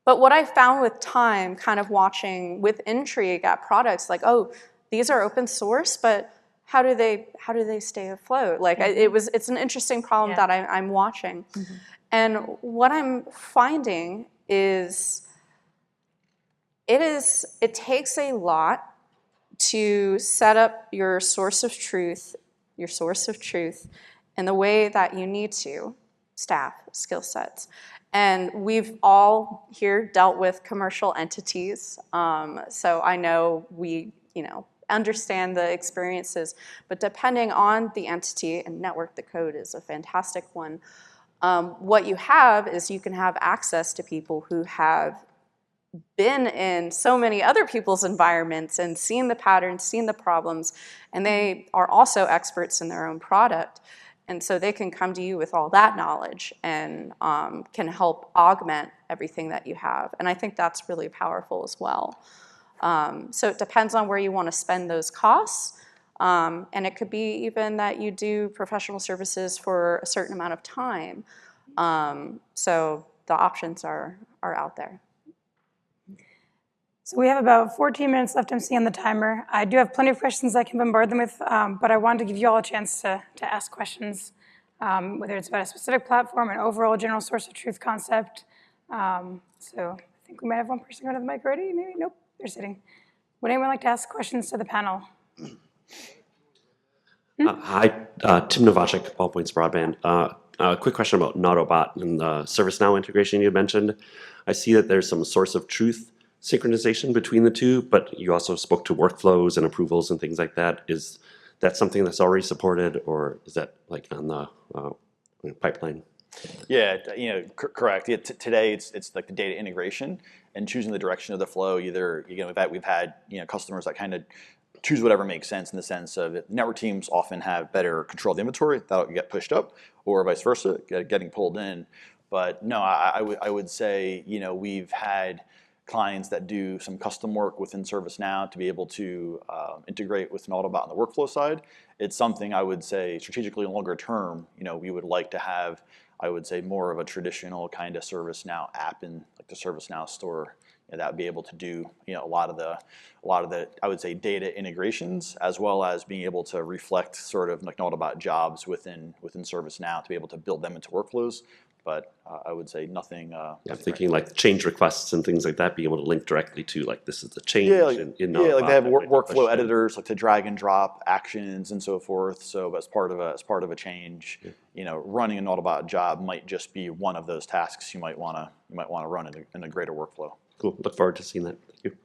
but what I found with time, kind of watching with intrigue at products, like, oh, these are open source, but how do they stay afloat? Like it's an interesting problem that I'm watching, and what I'm finding is it takes a lot to set up your source of truth in the way that you need to, staff, skill sets. And we've all here dealt with commercial entities, so I know we, understand the experiences, but depending on the entity, and Network the Code is a fantastic one, what you have is you can have access to people who have been in so many other people's environments and seen the patterns, seen the problems, and they are also experts in their own product. And so they can come to you with all that knowledge and can help augment everything that you have. And I think that's really powerful as well. So it depends on where you want to spend those costs. And it could be even that you do professional services for a certain amount of time. So the options are out there. So we have about 14 minutes left, I'm seeing on the timer. I do have plenty of questions I can bombard them with, but I wanted to give you all a chance to ask questions, whether it's about a specific platform, an overall general source of truth concept. So I think we might have one person go to the mic already, maybe? Nope, they're sitting. Would anyone like to ask questions to the panel? Hi, Tim Novacek, Ballpoints Broadband. A quick question about NautoBot and the ServiceNow integration you mentioned. I see that there's some source of truth synchronization between the two, but you also spoke to workflows and approvals and things like that. Is that something that's already supported, or is that like on the pipeline? Yeah, correct. Yeah, today it's like the data integration and choosing the direction of the flow. Either we've had customers that kind of choose whatever makes sense in the sense of network teams often have better control of the inventory that'll get pushed up, or vice versa, getting pulled in. But no, I would say we've had clients that do some custom work within ServiceNow to be able to integrate with an Autobot on the workflow side. It's something I would say strategically longer term, we would like to have, I would say, more of a traditional kind of ServiceNow app in like the ServiceNow store that would be able to do a lot of the I would say data integrations, as well as being able to reflect sort of like Autobot jobs within ServiceNow to be able to build them into workflows. But I would say nothing. I'm thinking like change requests and things like that, being able to link directly to like this is the change. In like they have NautoBot workflow editors like to drag and drop actions and so forth. So as part of a change, running an Autobot job might just be one of those tasks you might want to run in a greater workflow. Cool. Look forward to seeing that. Thank you.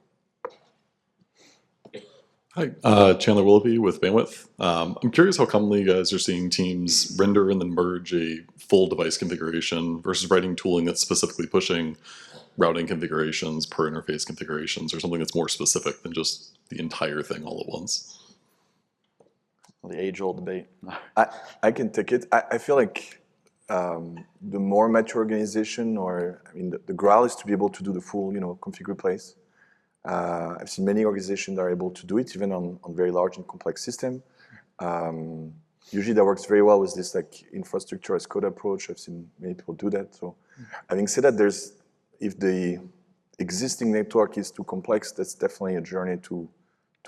Hi, Chandler Willoughby with Bandwidth. I'm curious how commonly you guys are seeing teams render and then merge a full device configuration versus writing tooling that's specifically pushing routing configurations, per interface configurations, or something that's more specific than just the entire thing all at once. The age-old debate. I can take it. I feel like the more mature organization, the goal is to be able to do the full, config replace. I've seen many organizations that are able to do it, even on very large and complex system. Usually that works very well with this like infrastructure as code approach. I've seen many people do that. So having said that, if the existing network is too complex, that's definitely a journey to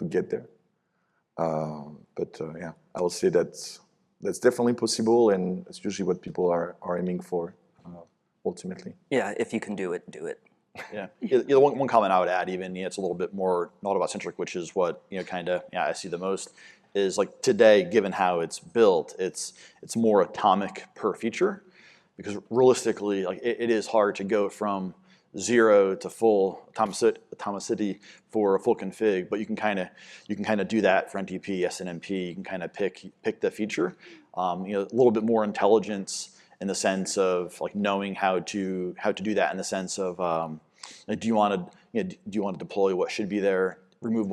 get there. Yeah, I will say that's definitely possible, and it's usually what people are aiming for ultimately. Yeah, if you can do it, do it. Yeah. One comment I would add, even it's a little bit more Autobot centric, which is what I see the most, is like today, given how it's built, it's more atomic per feature, because realistically, like it is hard to go from 0 to full atomicity for a full config, but you can kind of do that for NTP, SNMP. You can kind of pick the feature, a little bit more intelligence in the sense of like knowing how to do that in the sense of do you want to deploy what should be there, remove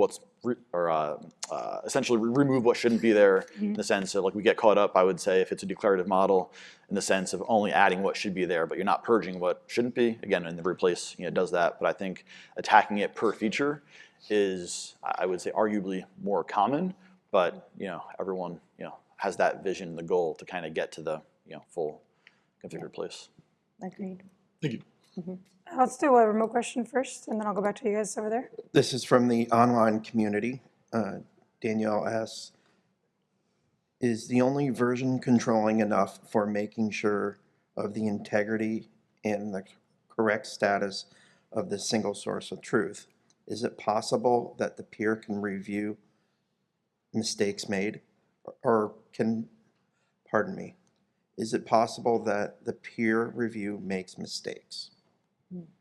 essentially remove what shouldn't be there, in the sense of like we get caught up, I would say, if it's a declarative model, in the sense of only adding what should be there, but you're not purging what shouldn't be. Again, and the replace does that, but I think attacking it per feature is, I would say, arguably more common, but everyone has that vision, the goal to kind of get to the full config replace. Agreed. Thank you. Let's do a remote question first, and then I'll go back to you guys over there. This is from the online community. Danielle asks, is the only version controlling enough for making sure of the integrity and the correct status of the single source of truth? Is it possible that the peer can review mistakes made? Is it possible that the peer review makes mistakes?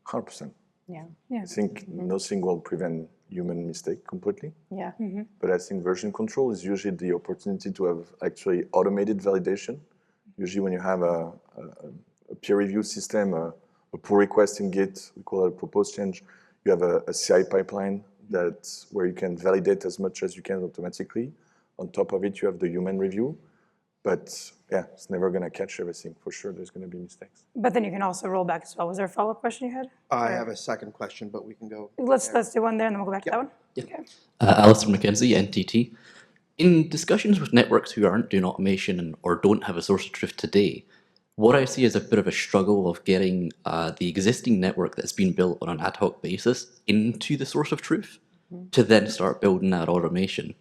100%. Yeah. I think nothing will prevent human mistake completely. Yeah. But I think version control is usually the opportunity to have actually automated validation. Usually when you have a peer review system, a pull request in Git, we call it a proposed change, you have a CI pipeline where you can validate as much as you can automatically. On top of it, you have the human review. But yeah, it's never going to catch everything. For sure, there's going to be mistakes. But then you can also roll back as well. Was there a follow-up question you had? I have a second question, but we can go. Let's do one there, and then we'll go back to that one. Okay. Alistair McKenzie, NTT. In discussions with networks who aren't doing automation or don't have a source of truth today, what I see is a bit of a struggle of getting the existing network that's been built on an ad hoc basis into the source of truth to then start building that automation.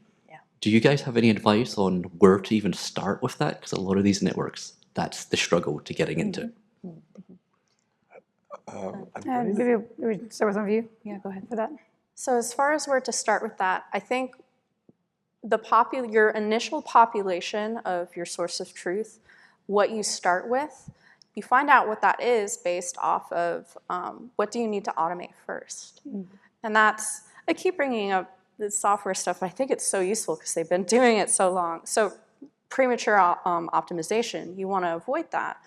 Do you guys have any advice on where to even start with that? Because a lot of these networks, that's the struggle to getting into. Maybe we start with one of you. Yeah, go ahead. For that. So as far as where to start with that, I think your initial population of your source of truth, what you start with, you find out what that is based off of what do you need to automate first. And that's, I keep bringing up the software stuff, but I think it's so useful because they've been doing it so long. So premature optimization, you want to avoid that.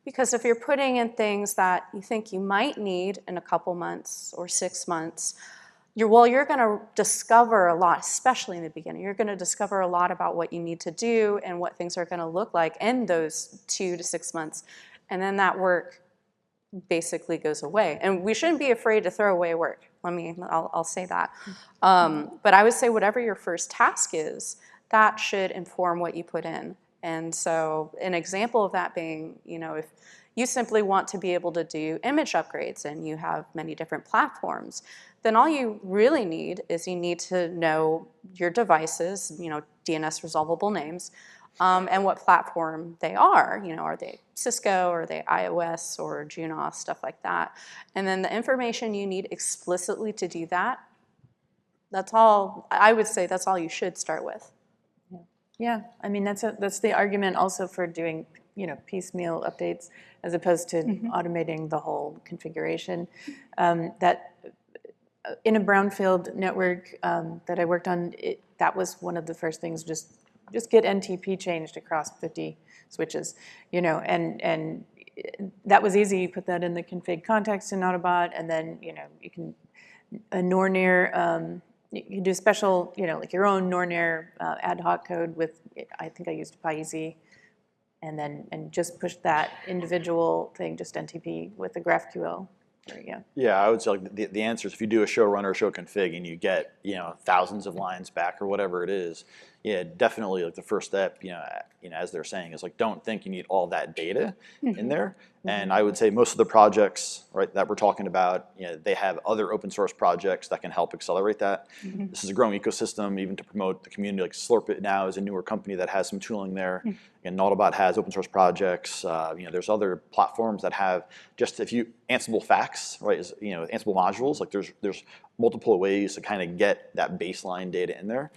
Because if you're putting in things that you think you might need in a couple months or 6 months, you're going to discover a lot, especially in the beginning. You're going to discover a lot about what you need to do and what things are going to look like in those 2 to 6 months. And then that work basically goes away. And we shouldn't be afraid to throw away work. I'll say that. But I would say whatever your first task is, that should inform what you put in. And so an example of that being, if you simply want to be able to do image upgrades and you have many different platforms, then all you really need is you need to know your devices, DNS resolvable names, and what platform they are. Are they Cisco, or are they iOS or Junos, stuff like that. And then the information you need explicitly to do that, that's all, I would say that's all you should start with. Yeah, I mean, that's the argument also for doing, piecemeal updates as opposed to automating the whole configuration. That in a brownfield network that I worked on, that was one of the first things, just get NTP changed across 50 switches, and that was easy. You put that in the config context in Autobot, and then, you can, a Nornir, you can do special, like your own Nornir ad hoc code with, I think I used PyEZ, and just push that individual thing, just NTP with the GraphQL. Yeah, I would say the answer is if you do a show run or a show config and you get thousands of lines back or whatever it is, yeah, definitely the first step, as they're saying, is don't think you need all that data in there. And I would say most of the projects, right, that we're talking about, they have other open source projects that can help accelerate that. This is a growing ecosystem, even to promote the community. Like Slurpit now is a newer company that has some tooling there, and NautoBot has open source projects. There's other platforms that have Ansible facts, right? Ansible modules. There's multiple ways to kind of get that baseline data in there.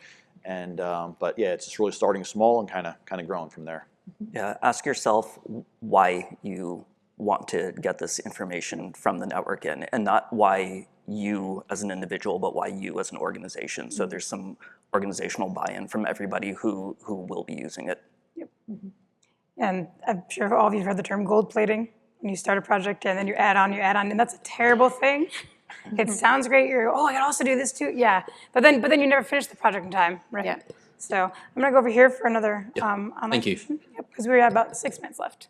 And but yeah, it's just really starting small and kind of growing from there. Yeah, ask yourself why you want to get this information from the network in, and not why you as an individual, but why you as an organization. So there's some organizational buy-in from everybody who will be using it. Yep. And I'm sure all of you have heard the term gold plating. When you start a project and then you add on, and that's a terrible thing. It sounds great. I can also do this too. Yeah, but then you never finish the project in time, right? Yeah. So I'm gonna go over here for another online Thank you. question. Yep, because we're at about 6 minutes left.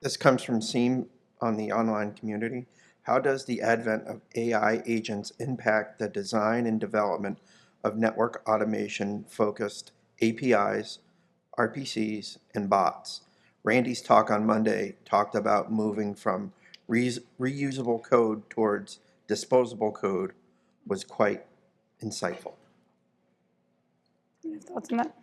This comes from Seam on the online community. How does the advent of AI agents impact the design and development of network automation-focused APIs, RPCs, and bots? Randy's talk on Monday talked about moving from reusable code towards disposable code was quite insightful. Any thoughts on that?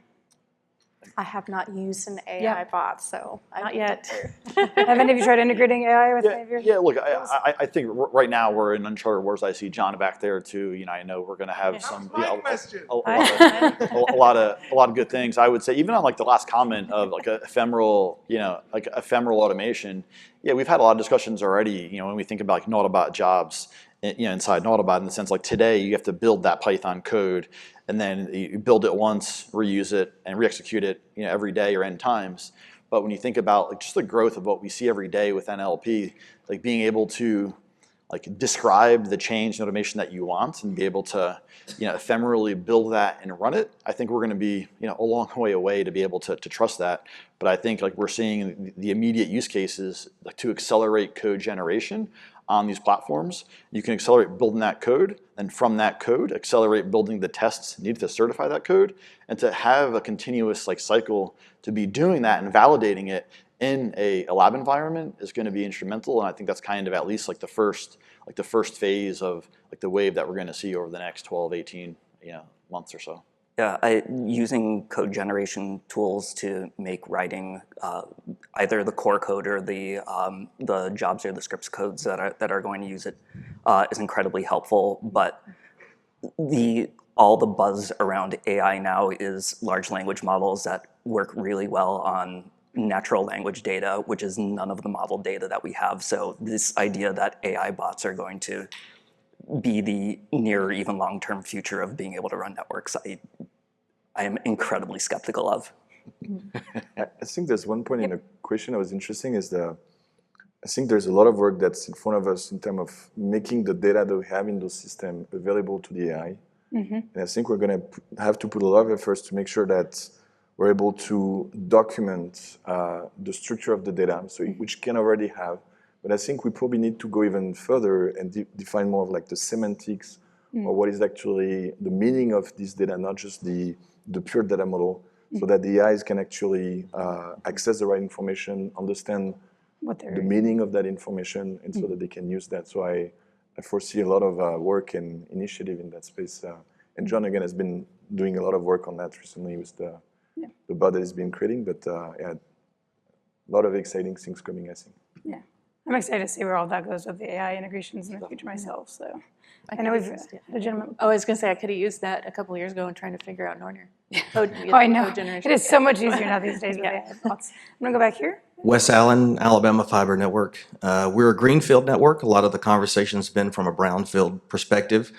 I have not used an AI bot, so Not yet. Have any of you tried integrating AI with any of your? Yeah, look, I think right now we're in uncharted waters. I see John back there too. I know we're going to have some a lot of good things. I would say even on the last comment of ephemeral automation. Yeah, we've had a lot of discussions already. When we think about NautoBot jobs, inside NautoBot, in the sense today you have to build that Python code, and then you build it once, reuse it, and re-execute it every day or n times. But when you think about just the growth of what we see every day with NLP, being able to describe the change in automation that you want and be able to ephemerally build that and run it, I think we're going to be a long way away to be able to trust that. But I think we're seeing the immediate use cases to accelerate code generation on these platforms. You can accelerate building that code, and from that code, accelerate building the tests needed to certify that code, and to have a continuous cycle to be doing that and validating it in a lab environment is going to be instrumental. And I think that's kind of at least the first phase of the wave that we're going to see over the next 12, 18 months or so. Yeah, using code generation tools to make writing either the core code or the jobs or the scripts codes that are going to use it is incredibly helpful, but all the buzz around AI now is large language models that work really well on natural language data, which is none of the model data that we have. So this idea that AI bots are going to be the near or even long-term future of being able to run networks, I am incredibly skeptical of. I think there's one point in the question that was interesting is I think there's a lot of work that's in front of us in terms of making the data that we have in those systems available to the AI. And I think we're going to have to put a lot of efforts to make sure that we're able to document the structure of the data, so which can already have. But I think we probably need to go even further and define more of like the semantics or what is actually the meaning of this data, not just the pure data model, so that the AIs can actually access the right information, understand the meaning of that information, and so that they can use that. So I foresee a lot of work and initiative in that space. And John, again, has been doing a lot of work on that recently with the bot that he's been creating. But yeah, a lot of exciting things coming, I think. Yeah, I'm excited to see where all that goes with the AI integrations in the future myself. So I know we've the gentleman. Oh, I was going to say, I could have used that a couple of years ago in trying to figure out Nornir. I know. It is so much easier now these days with AI bots. I'm going to go back here. Wes Allen, Alabama Fiber Network. We're a greenfield network. A lot of the conversation's been from a brownfield perspective.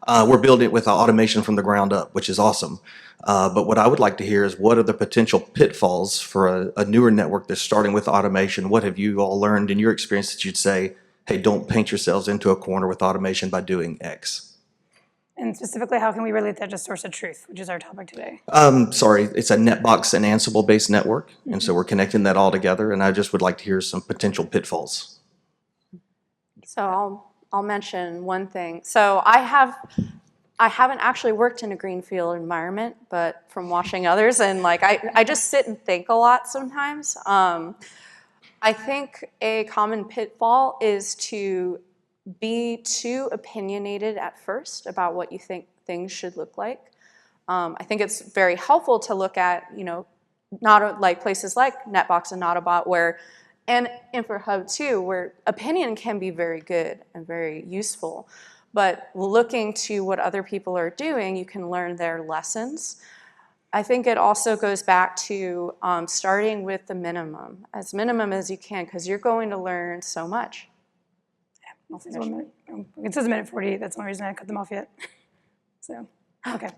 We're building it with automation from the ground up, which is awesome. But what I would like to hear is what are the potential pitfalls for a newer network that's starting with automation? What have you all learned in your experience that you'd say, hey, don't paint yourselves into a corner with automation by doing X? And specifically, how can we relate that to source of truth, which is our topic today? Sorry, it's a NetBox and Ansible-based network, and so we're connecting that all together, and I just would like to hear some potential pitfalls. So I'll mention one thing. So I haven't actually worked in a greenfield environment, but from watching others, and like I just sit and think a lot sometimes. I think a common pitfall is to be too opinionated at first about what you think things should look like. I think it's very helpful to look at, not like places like NetBox and NautoBot and Infrahub too, where opinion can be very good and very useful. But looking to what other people are doing, you can learn their lessons. I think it also goes back to starting with the minimum as you can, because you're going to learn so much. It says a minute 48. That's the only reason I cut them off yet. So, okay.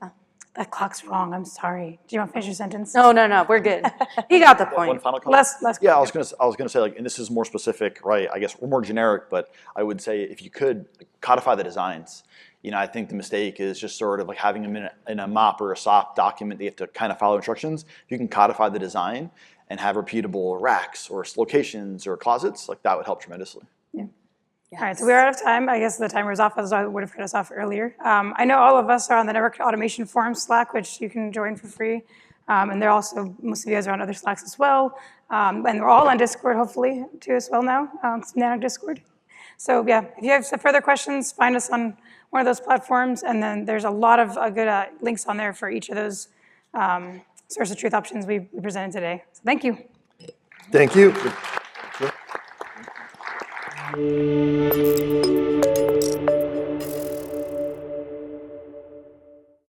That clock's wrong. I'm sorry. Do you want to finish your sentence? No, we're good. He got the point. One final comment. Less. Yeah, I was gonna say, like, and this is more specific, right? I guess we're more generic, but I would say if you could codify the designs. I think the mistake is just sort of like having them in a MOP or a SOP document. They have to kind of follow instructions. If you can codify the design and have repeatable racks or locations or closets, like that would help tremendously. Yeah. Yes. All right, so we're out of time. I guess the timer is off, as I would have cut us off earlier. I know all of us are on the Network Automation Forum Slack, which you can join for free. And they're also, most of you guys are on other Slacks as well. And we're all on Discord, hopefully, too, as well now, Nano Discord. So yeah, if you have some further questions, find us on one of those platforms. And then there's a lot of good links on there for each of those source of truth options we presented today. So thank you. Thank you.